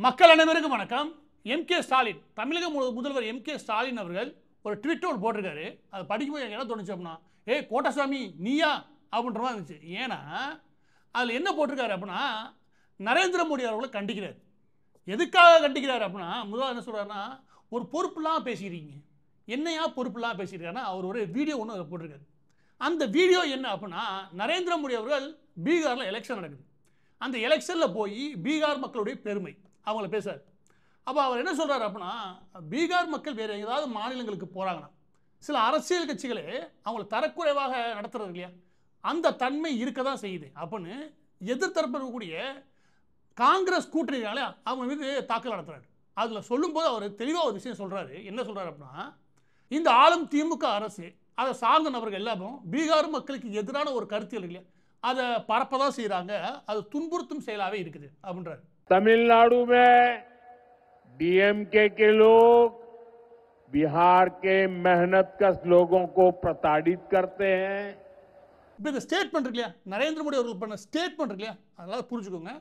மக்கள் அனைவருக்கும் வணக்கம். எம்.கே. ஸ்டாலின், தமிழக முதல்வர் எம்.கே. ஸ்டாலின் அவர்கள் ஒரு ட்வீட் ஒன்று போட்டிருக்காரு. அது படிக்கும்போது எனக்கு என்ன தோணுச்சு அப்படின்னா, ஏய் கோட்டசாமி நீயா அப்படின்ற மாதிரி இருந்துச்சு. ஏன்னா அதில் என்ன போட்டிருக்காரு அப்படின்னா, நரேந்திர மோடி அவர்களை கண்டிக்கிறார். எதுக்காக கண்டிக்கிறார் அப்படின்னா, முதல்வர் என்ன சொல்கிறாருன்னா, ஒரு பொறுப்புலாம் பேசிக்கிறீங்க, என்னையா பொறுப்புலாம் பேசியிருக்காருன்னா, அவர் ஒரு வீடியோ ஒன்று அதை போட்டிருக்காரு. அந்த வீடியோ என்ன அப்படின்னா, நரேந்திர மோடி அவர்கள் பீகாரில் எலெக்ஷன் நடக்குது. அந்த எலெக்ஷனில் போய் பீகார் மக்களுடைய பெருமை அவங்கள பேசுகிறார். அப்போ அவர் என்ன சொல்கிறார் அப்படின்னா, பீகார் மக்கள் வேறு ஏதாவது மாநிலங்களுக்கு போகிறாங்கன்னா சில அரசியல் கட்சிகளே அவங்கள தரக்குறைவாக நடத்துறது இல்லையா, அந்த தன்மை இருக்க தான் செய்யுது அப்படின்னு எதிர்த்தரப்பு இருக்கக்கூடிய காங்கிரஸ் கூட்டணினால அவங்க மீது தாக்கல் நடத்துகிறார். அதில் சொல்லும்போது அவர் தெளிவாக ஒரு விஷயம் சொல்கிறாரு. என்ன சொல்கிறார் அப்படின்னா, இந்த ஆளும் திமுக அரசு அதை சார்ந்த நபர்கள் எல்லாரும் பீகார் மக்களுக்கு எதிரான ஒரு கருத்தியல் இல்லையா, அதை பரப்பதான் செய்கிறாங்க, அது துன்புறுத்தும் செயலாகவே இருக்குது அப்படின்றார். तमिलनाडु में डीएमके के लोग बिहार के मेहनतकश लोगों को प्रताड़ित करते हैं. இப்போ இந்த ஸ்டேட்மெண்ட் இருக்கு இல்லையா, நரேந்திர மோடி அவர்கள் பண்ண ஸ்டேட்மெண்ட் இருக்கு இல்லையா, அதெல்லாம் புரிஞ்சுக்கோங்க.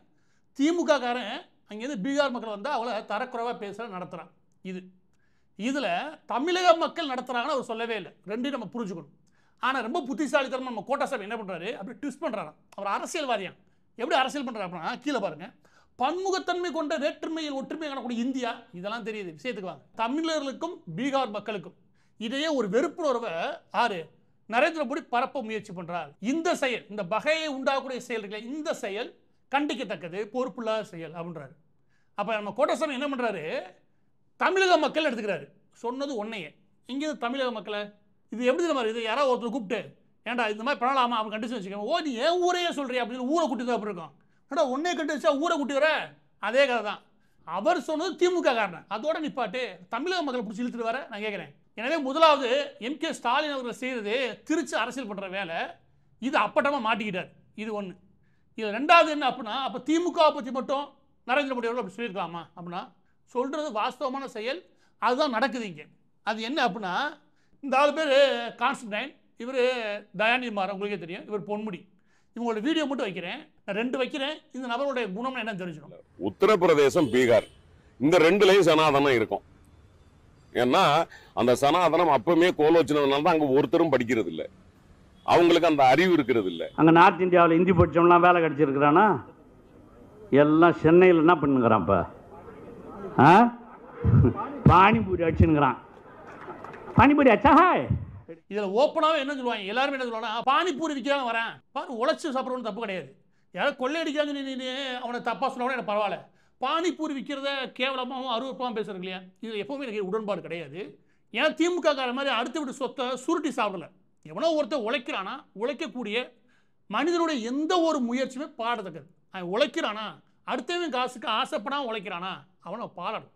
திமுக காரன் அங்கேருந்து பீகார் மக்கள் வந்தால் அவளை தரக்குறைவாக பேசுகிற நடத்துகிறான். இதில் தமிழக மக்கள் நடத்துகிறாங்கன்னு அவர் சொல்லவே இல்லை. ரெண்டையும் நம்ம புரிஞ்சுக்கணும். ஆனால் ரொம்ப புத்திசாலித்தனமாக நம்ம கோட்டாசாமி என்ன பண்ணுறாரு, அப்படி ட்விஸ்ட் பண்ணுறாராம். அவர் அரசியல்வாதியா எப்படி அரசியல் பண்ணுறாரு அப்படின்னா, கீழே பாருங்கள், பன்முகத்தன்மை கொண்ட வேற்றுமையில் ஒற்றுமை காணக்கூடிய இந்தியா, இதெல்லாம் தெரியுது. விஷயத்துக்கு வாங்க. தமிழர்களுக்கும் பீகார் மக்களுக்கும் இதையே ஒரு வெறுப்புணர்வை ஆறு நரேந்திர மோடி பரப்ப முயற்சி பண்றார். இந்த செயல், இந்த வகையை உண்டாகக்கூடிய செயல் இருக்குல்ல, இந்த செயல் கண்டிக்கத்தக்கது, பொறுப்புள்ள செயல் அப்படின்றாரு. அப்போ நம்ம கோட்டசாமி என்ன பண்ணுறாரு, தமிழக மக்கள் எடுத்துக்கிறாரு. சொன்னது ஒன்றையே, இங்கே தமிழக மக்களை இது எப்படி மாதிரி இது யாராவது ஒருத்தர் கூப்பிட்டு, ஏன்டா இந்த மாதிரி பண்ணலாமா அவன் கண்டிச்சு வச்சுக்கோங்க, ஓ நீ ஏன் ஊரையே சொல்கிறியா அப்படின்னு ஊரை கூட்டி தான் அப்படி இருக்கும். ஏடா ஒன்னே கண்டு வச்சா ஊரை கூட்டி வர, அதே கதை தான். அவர் சொன்னது திமுக காரணம், அதோட நிப்பாட்டு தமிழக மக்களை பிடிச்சி இழுத்துட்டு வர நான் கேட்குறேன். எனவே முதலாவது எம்.கே. ஸ்டாலின் அவர்கள் செய்கிறது திருச்சி அரசியல் பண்ணுற வேலை, இது அப்பட்டமாக மாட்டிக்கிட்டார். இது ஒன்று. இது ரெண்டாவது என்ன அப்படின்னா, அப்போ திமுக பற்றி மட்டும் நரேந்திர மோடி அவர்கள் அப்படி சொல்லியிருக்கலாமா அப்படின்னா, சொல்கிறது வாஸ்தவமான செயல், அதுதான் நடக்குது இங்கே. அது என்ன அப்படின்னா, இந்த 4 பேர் கான்ஸ்டன்டைன், இவர் தயாநிதி மாறன் உங்களுக்கே தெரியும், இவர் பொன்முடி. இவங்களோட வீடியோ மட்டும் வைக்கிறேன், நான் 2 வைக்கிறேன். இந்த நபருடைய குணம் என்ன தெரிஞ்சுக்கணும். உத்தரப்பிரதேசம், பீகார், இந்த 2லயும் சனாதனம் இருக்கும். ஏன்னா அந்த சனாதனம் அப்பவுமே கோலோச்சினதுனால தான் அங்க ஒருத்தரும் படிக்கிறது இல்லை, அவங்களுக்கு அந்த அறிவு இருக்கிறது இல்லை. அங்க நார்த் இந்தியாவில் இந்தி படிச்சவங்களாம் வேலை கிடைச்சிருக்கிறானா, எல்லாம் சென்னையில் என்ன பண்ணுங்கிறான் இப்ப, பானிபூரி அடிச்சுங்கிறான். பானிபூரி அச்சா ஹாய். இதில் ஓப்பனாகவே என்ன சொல்லுவாங்க, எல்லாருமே என்ன சொல்லுவாங்கன்னா, பானிபூரி விற்கிறாங்க வரேன் பாரு, உழைச்சி சாப்பிட்றவனு தப்பு கிடையாது. யாராவது கொள்ளையடிக்காங்க நீ அவனை தப்பாக சொன்னா எனக்கு பரவாயில்ல, பானிபூரி விற்கிறத கேவலமாகவும் அருவருப்பாகவும் பேசுறது இல்லையா, இதில் எப்பவுமே எனக்கு உடன்பாடு கிடையாது. ஏன்னா திமுக கார மாதிரி அடுத்த விட்டு சொத்தை சுருட்டி சாப்பிடல. எவனோ ஒருத்தர் உழைக்கிறானா, உழைக்கக்கூடிய மனிதனுடைய எந்த ஒரு முயற்சியுமே பாடத்தக்கது. அவன் உழைக்கிறானா, அடுத்தவன் காசுக்கு ஆசைப்படாமல் உழைக்கிறானா, அவனை பாடணும்.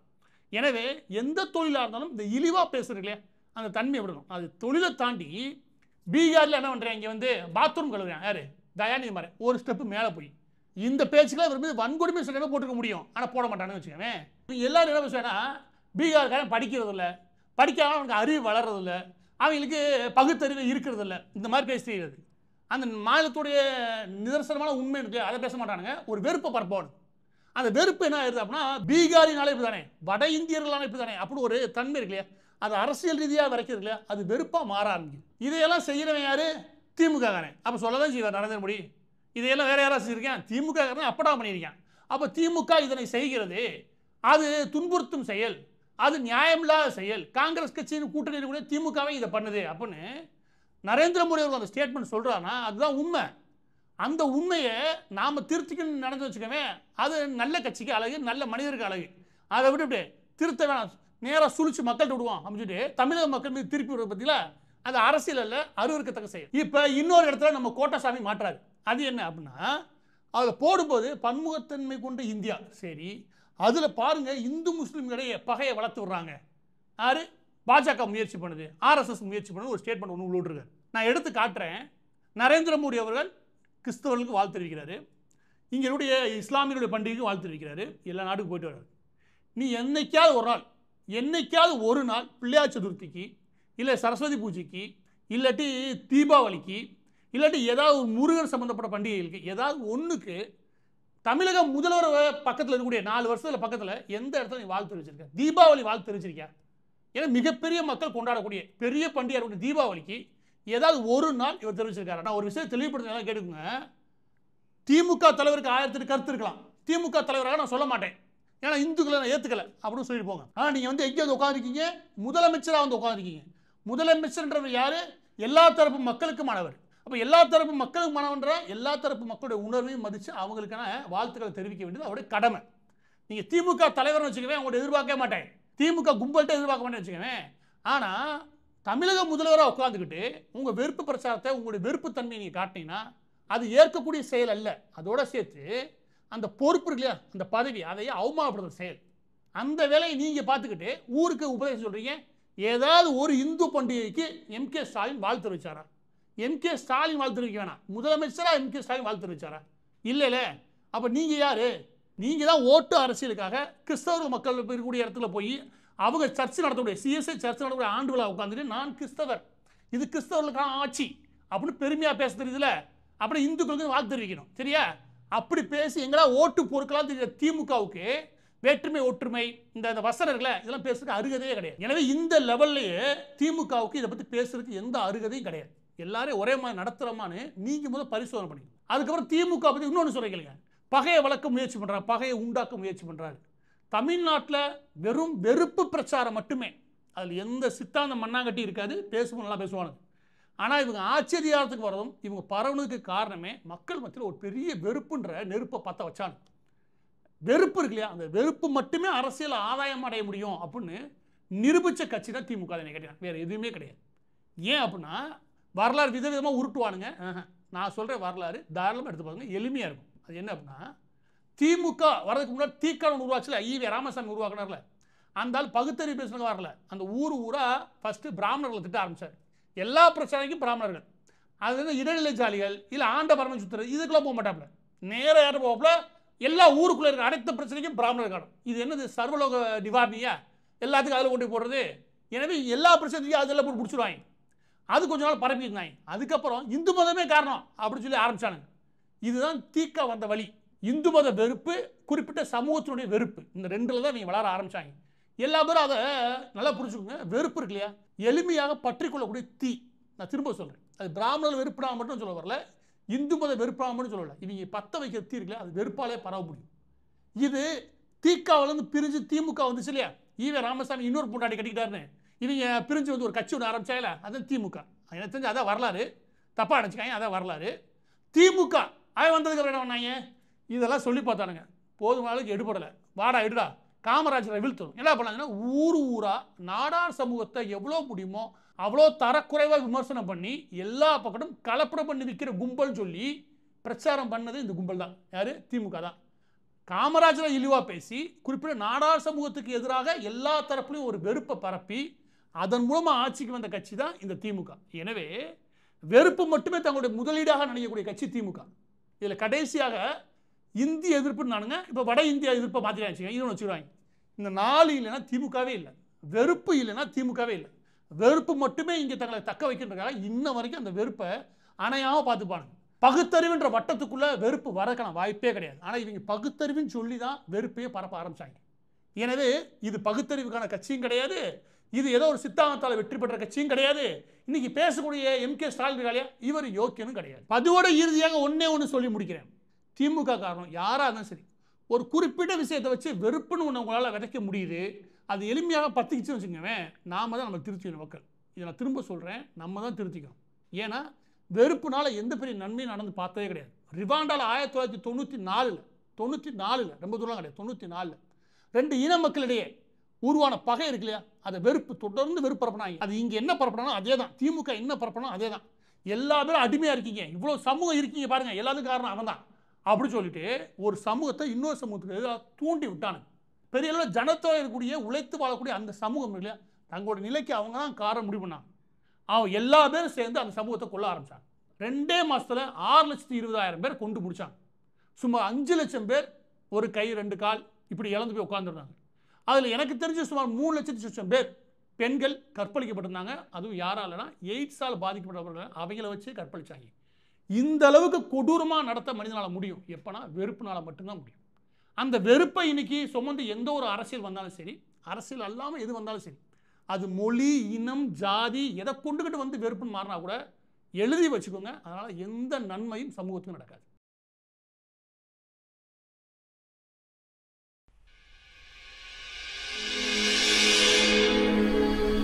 எனவே எந்த தொழிலாக இருந்தாலும் இந்த இழிவாக பேசுறது இல்லையா, அந்த தன்மை விடணும். அது தொழிலை தாண்டி பீகாரில் என்ன பண்ணுறேன், இங்கே வந்து பாத்ரூம் கழுவுறேன் யார், தயாநிதி மாறன் ஒரு ஸ்டெப்பு மேலே போய் இந்த பேச்சுக்கெல்லாம் இவர் மீது வன்கொடுமை சட்டமே போட்டுக்க முடியும், ஆனால் போட மாட்டான்னு வச்சுக்கோங்க. எல்லாரும் என்ன பேசுவேன்னா, பீகார்காரன் படிக்கிறது இல்லை, படிக்காமல் அவனுக்கு அறிவு வளர்றதில்லை, அவங்களுக்கு பகுத்தறிவு இருக்கிறது இல்லை, இந்த மாதிரி பேசுகிறது. அந்த மாநிலத்துடைய நிதர்சனமான உண்மை இருக்கு, அதை பேச மாட்டானுங்க. ஒரு வெறுப்பை பரப்பானு. அந்த வெறுப்பு என்ன ஆயிடுது அப்படின்னா, பீகாரினாலே இப்படி தானே, வட இந்தியர்களான இப்படி தானே அப்படி ஒரு தன்மை இருக்கு இல்லையா, அது அரசியல் ரீதியாக வரைக்கிறது இல்லையா, அது வெறுப்பாக மாற ஆரம்பிக்குது. இதையெல்லாம் செய்கிறவன் யாரு, திமுக காரன். அப்போ சொல்லதான் செய்வார் நரேந்திர மோடி, இதையெல்லாம் வேற யாராவது செஞ்சிருக்கேன், திமுக காரன் அப்படா பண்ணியிருக்கேன். அப்போ திமுக இதனை செய்கிறது, அது துன்புறுத்தும் செயல், அது நியாயமில்லாத செயல். காங்கிரஸ் கட்சியின் கூட்டணி கூட திமுகவே இதை பண்ணுது அப்படின்னு நரேந்திர மோடி அவர்கள் அந்த ஸ்டேட்மெண்ட் சொல்றாங்கன்னா, அதுதான் உண்மை. அந்த உண்மையை நாம் திருத்திக்கணும்னு நடந்து வச்சுக்கவே, அது நல்ல கட்சிக்கு அழகு, நல்ல மனிதருக்கு அழகு. அதை விட்டு திருத்த வேணாம், நேராக சுழிச்சு மக்கள்கிட்ட விடுவான் அப்படின்ட்டு தமிழக மக்கள் மீது திருப்பி விடுறது பற்றில, அது அரசியல் அல்ல, அருவருக்கத்தக்க செயல். இப்போ இன்னொரு இடத்துல நம்ம கோட்டசாமி மாற்றாரு. அது என்ன அப்படின்னா, அதில் போடும்போது பன்முகத்தன்மை கொண்ட இந்தியா, சரி அதில் பாருங்க இந்து முஸ்லீம்களிடையே பகையை வளர்த்து விடுறாங்க. யாரு, பாஜக முயற்சி பண்ணுது, ஆர்எஸ்எஸ் முயற்சி பண்ணுது, ஒரு ஸ்டேட்மெண்ட் ஒன்று விட்டுருக்காரு. நான் எடுத்து காட்டுறேன். நரேந்திர மோடி அவர்கள் கிறிஸ்தவர்களுக்கு வாழ்த்து தெரிவிக்கிறாரு, இங்களுடைய இஸ்லாமியர்களுடைய பண்டிகைக்கு வாழ்த்து தெரிவிக்கிறாரு, எல்லா நாட்டுக்கு போயிட்டு வர்றாரு. நீ என்னைக்காவது ஒரு நாள் பிள்ளையார் சதுர்த்திக்கு, இல்லை சரஸ்வதி பூஜைக்கு, இல்லாட்டி தீபாவளிக்கு, இல்லாட்டி ஏதாவது முருகன் சம்மந்தப்பட்ட பண்டிகைகளுக்கு ஏதாவது ஒன்றுக்கு தமிழக முதல்வர் பக்கத்தில் இருக்கக்கூடிய 4 வருஷத்துல பக்கத்தில் எந்த இடத்துல நீ வாழ்த்து தெரிவிச்சிருக்க? தீபாவளி வாழ்த்து தெரிவிச்சிருக்கியா? ஏன்னா மிகப்பெரிய மக்கள் கொண்டாடக்கூடிய பெரிய பண்டிகை தீபாவளிக்கு ஏதாவது ஒரு நாள் இவர் தெரிவிச்சிருக்காரு. நான் ஒரு விஷயம் தெளிவுபடுத்த கேட்டுக்கோங்க. திமுக தலைவருக்கு 1000 கருத்து இருக்கலாம், திமுக தலைவராக நான் சொல்ல மாட்டேன், ஏன்னா இந்துக்களை நான் ஏற்றுக்கல அப்படின்னு சொல்லிட்டு போங்க. ஆனால் நீங்கள் வந்து எங்கேயாவது உட்காந்துருக்கீங்க, முதலமைச்சராக வந்து உட்காந்துருக்கீங்க. முதலமைச்சர்ன்றவர் யாரு? எல்லா தரப்பு மக்களுக்குமானவர். அப்போ எல்லா தரப்பு மக்களுக்குமானவன்ற எல்லா தரப்பு மக்களுடைய உணர்வையும் மதித்து அவங்களுக்கான வாழ்த்துக்களை தெரிவிக்க வேண்டியது அவருடைய கடமை. நீங்கள் திமுக தலைவர்னு வச்சுக்கவே அவங்கள்ட்ட எதிர்பார்க்க மாட்டேன், திமுக கும்பல்கிட்ட எதிர்பார்க்க மாட்டேன்னு வச்சுக்கவே. ஆனால் தமிழக முதல்வராக உட்காந்துக்கிட்டு உங்கள் வெறுப்பு பிரச்சாரத்தை, உங்களுடைய வெறுப்பு தன்மையை நீங்கள் காட்டினீங்கன்னா அது ஏற்கக்கூடிய செயல் அல்ல. அதோட சேர்த்து அந்த பொறுப்பு இருக்கு இல்லையா, அந்த பதவி, அதையே அவமானப்படுத்துகிற செயல். அந்த வேலையை நீங்கள் பார்த்துக்கிட்டு ஊருக்கு உபதேசம் சொல்கிறீங்க. ஏதாவது ஒரு இந்து பண்டிகைக்கு எம்.கே. ஸ்டாலின் வாழ்த்து தெரிவிச்சாரா? எம்.கே. ஸ்டாலின் வாழ்த்து தெரிவிக்க வேணாம், முதலமைச்சராக எம்.கே. ஸ்டாலின் வாழ்த்து தெரிவிச்சாரா? இல்லைல்ல. அப்போ நீங்கள் யார்? நீங்கள் தான் ஓட்டு அரசியலுக்காக கிறிஸ்தவர்கள் மக்கள் இருக்கக்கூடிய இடத்துல போய் அவங்க சர்ச் நடத்தக்கூடிய சிஎஸ்ஐ சர்ச் நடத்தக்கூடிய ஆண்டு விழா உட்காந்துட்டு நான் கிறிஸ்தவர், இது கிறிஸ்தவர்களுக்கான ஆட்சி அப்படின்னு பெருமையாக பேச தெரியுதுல, அப்புறம் இந்துக்களுக்கு வாழ்த்து தெரிவிக்கணும். சரியா? அப்படி பேசி எங்களா ஓட்டு பொறுக்கலாம் தெரியுற திமுகவுக்கு வேற்றுமை ஒற்றுமை இந்த வசனங்களை இதெல்லாம் பேசுறதுக்கு அருகதையே கிடையாது. எனவே இந்த லெவல்லையே திமுகவுக்கு இதை பற்றி பேசுறதுக்கு எந்த அருகதையும் கிடையாது. எல்லாரும் ஒரே மாதிரி நடத்துகிறோமான்னு நீங்கள் முதல் பரிசோதனை பண்ணி அதுக்கப்புறம் திமுக பற்றி இன்னொன்று சொல்லிக்கலைங்க. பகையை வளர்க்க முயற்சி பண்ணுறாங்க, பகையை உண்டாக்க முயற்சி பண்ணுறாங்க. தமிழ்நாட்டில் வெறும் வெறுப்பு பிரச்சாரம் மட்டுமே, அதில் எந்த சித்தாந்த மண்ணாங்கட்டி இருக்காது. பேசுவோம், நல்லா பேசுவானுங்க. ஆனால் இவங்க ஆச்சரியத்துக்கு வரதும் இவங்க பரவனுக்கு காரணமே மக்கள் மத்தியில் ஒரு பெரிய வெறுப்புன்ற நெருப்பை பற்ற வச்சாங்க. வெறுப்பு இருக்கு இல்லையா, அந்த வெறுப்பு மட்டுமே அரசியல் ஆதாயம் அடைய முடியும் அப்படின்னு நிரூபித்த கட்சி தான் திமுக. கேட்டேன், வேறு எதுவுமே கிடையாது. ஏன் அப்படின்னா வரலாறு விதவிதமாக உருட்டுவானுங்க. நான் சொல்கிற வரலாறு தாராளமாக எடுத்து பாருங்க, எளிமையாக இருக்கும். அது என்ன அப்படின்னா, திமுக வரதுக்கு முன்னாடி தீக்காலம் உருவாச்சுல, ஈவே ராமசாமி உருவாக்குனார்ல, அந்த ஆள் பகுத்தறிவு பேசுனது வரல. அந்த ஊராக ஃபஸ்ட்டு பிராமணர்களை திட்ட ஆரம்பித்தார். எல்லா பிரச்சனைக்கும் பிராமணர்கள், அது வந்து இடைநிலை ஜாலிகள் இல்லை ஆண்ட பரம சுத்துறது, இதுக்கெல்லாம் போக மாட்டாப்புல. நேராக யாரும் போகல, எல்லா ஊருக்குள்ளே இருக்க அனைத்து பிரச்சனைக்கும் பிராமணர் காணும். இது என்னது சர்வலோக நிவாரணியா? எல்லாத்துக்கும் அதில் கொண்டு போடுறது. எனவே எல்லா பிரச்சனைக்கும் அதெல்லாம் போட்டு பிடிச்சிருவாங்க. அது கொஞ்ச நாள் பரப்பியிருந்தாங்க. அதுக்கப்புறம் இந்து மதமே காரணம் அப்படின்னு சொல்லி ஆரம்பிச்சானுங்க. இதுதான் தீக்க வந்த வழி. இந்து மத வெறுப்பு, குறிப்பிட்ட சமூகத்தினுடைய வெறுப்பு, இந்த ரெண்டில் தான் நீங்கள் வளர ஆரம்பித்தாங்க. எல்லா பேரும் அதை நல்லா புரிஞ்சுக்கோங்க. வெறுப்பு இருக்கு இல்லையா, எளிமையாக பற்றி கொள்ளக்கூடிய தீ. நான் திரும்ப சொல்கிறேன், அது பிராமணர் வெறுப்புனா மட்டும் சொல்ல வரல, இந்து மத வெறுப்பா மட்டும் சொல்லலை. இவங்க பற்ற வைக்கிற தீ இருக்குல்ல, அது வெறுப்பாலே பரவ முடியும். இது தீக்காவிலேருந்து பிரிஞ்சு திமுக வந்துச்சு இல்லையா, ஈவே ராமசாமி இன்னொரு பொண்டாட்டி கட்டிக்கிட்டாருன்னு இவங்க பிரிஞ்சு வந்து ஒரு கட்சி ஒன்று ஆரம்பிச்சாங்கள, அதுதான் திமுக. எனக்கு தெரிஞ்சு அதான் வரலாறு. தப்பாக நினச்சிக்காங்க, அதான் வரலாறு. திமுக அவன் வந்ததுக்கு அப்புறம் என்ன பண்ணாங்க, இதெல்லாம் சொல்லி பார்த்தானுங்க. போதும் நாளுக்கு எடுபடலை, வாடா எடுடா காமராஜரை வீழ்த்தணும். என்ன பண்ணாங்கன்னா ஊரா நாடார் சமூகத்தை எவ்வளோ முடியுமோ அவ்வளோ தரக்குறைவாக விமர்சனம் பண்ணி எல்லா பக்கமும் கலப்படம் பண்ணி விற்கிற கும்பல் சொல்லி பிரச்சாரம் பண்ணது இந்த கும்பல் தான். யார்? திமுக தான். காமராஜரை இழிவாக பேசி குறிப்பிட்ட நாடார் சமூகத்துக்கு எதிராக எல்லா தரப்புலையும் ஒரு வெறுப்பை பரப்பி அதன் மூலமாக ஆட்சிக்கு வந்த கட்சி தான் இந்த திமுக. எனவே வெறுப்பு மட்டுமே தங்களுடைய முதலீடாக நினைக்கக்கூடிய கட்சி திமுக. இதில் கடைசியாக இந்திய எதிர்ப்புன்னு நானுங்க, இப்போ வட இந்திய எதிர்ப்பை மாற்றிடுவாங்க, இன்னொன்று வச்சுருவாங்க. இந்த 4 இல்லைன்னா திமுகவே இல்லை, வெறுப்பு இல்லைன்னா திமுகவே இல்லை. வெறுப்பு மட்டுமே இங்கே தங்களை தக்க வைக்கின்றதுக்காக இன்ன வரைக்கும் அந்த வெறுப்பை அணையாமல் பார்த்துப்பானுங்க. பகுத்தறிவுன்ற வட்டத்துக்குள்ளே வெறுப்பு வரக்கான வாய்ப்பே கிடையாது. ஆனால் இவங்க பகுத்தறிவுன்னு சொல்லி தான் வெறுப்பையே பரப்ப ஆரம்பித்தாங்க. எனவே இது பகுத்தறிவுக்கான கட்சியும் கிடையாது, இது ஏதோ ஒரு சித்தாந்தத்தால் வெற்றி பெற்ற கட்சியும் கிடையாது. இன்னைக்கு பேசக்கூடிய எம்.கே. ஸ்டாலின் இருக்காளியா, இவர் யோக்கியனும் கிடையாது. அதோட இறுதியாக ஒன்று சொல்லி முடிக்கிறேன். திமுக காரணம் யாராக இருந்தாலும் சரி, ஒரு குறிப்பிட்ட விஷயத்தை வச்சு வெறுப்புன்னு ஒன்று உங்களால் விதைக்க முடியுது, அது எளிமையாக பற்றிக்கிச்சுன்னு வச்சுக்கோங்க, நாம தான் நம்ம திருத்திக்கணும் மக்கள். இதை நான் திரும்ப சொல்கிறேன், நம்ம தான் திருத்திக்கணும். ஏன்னா வெறுப்புனால எந்த பெரிய நன்மையும் நடந்து பார்த்ததே கிடையாது. ரிவாண்டாவில் 1994 ரொம்ப தூரம் கிடையாது, 94 2 இன மக்களிடையே உருவான பகை இருக்கு இல்லையா, அதை வெறுப்பு தொடர்ந்து வெறுப்பு பரப்பினாங்க. அது இங்கே என்ன பரப்பினாலும் அதே தான், திமுக என்ன பரப்பினாலும் அதே தான். எல்லா பேரும் அடிமையாக இருக்கீங்க, இவ்வளோ சமூகம் இருக்கீங்க பாருங்கள், எல்லாத்துக்கும் காரணம் அவன் தான் அப்படி சொல்லிட்டு ஒரு சமூகத்தை இன்னொரு சமூகத்துக்கு எதிராக தூண்டி விட்டானுங்க. பெரிய அளவில் ஜனத்தொகை இருக்கக்கூடிய உழைத்து வாழக்கூடிய அந்த சமூகம் இல்லையா, தங்களோட நிலைக்கு அவங்க தான் காரணம் முடிவு பண்ணாங்க. அவங்க எல்லா பேரும் சேர்ந்து அந்த சமூகத்தை கொள்ள ஆரம்பித்தாங்க. 2 மாதத்தில் 6,20,000 பேர் கொண்டு முடிச்சாங்க. சுமார் 5 லட்சம் பேர் ஒரு கை 2 கால் இப்படி இழந்து போய் உட்காந்துருந்தாங்க. அதில் எனக்கு தெரிஞ்ச சுமார் 3,00,000 பேர் பெண்கள் கற்பழிக்கப்பட்டிருந்தாங்க. அதுவும் யாராலனா எய்ட்ஸால் பாதிக்கப்பட்டவர்கள், அவங்கள வச்சு கற்பழிச்சாங்க. இந்த அளவுக்கு கொடூரமாக நடத்த மனிதனால் முடியும் எப்போனா வெறுப்புனால மட்டும்தான் முடியும். அந்த வெறுப்பை இன்னைக்கு சுமந்து எந்த ஒரு அரசியல் வந்தாலும் சரி, அரசியல் அல்லாமல் எது வந்தாலும் சரி, அது மொழி, இனம், ஜாதி எதை கொண்டுகிட்டு வந்து வெறுப்புன்னு மாறினா கூட எழுதி வச்சுக்கோங்க, அதனால் எந்த நன்மையும் சமூகத்துக்கு நடக்காது.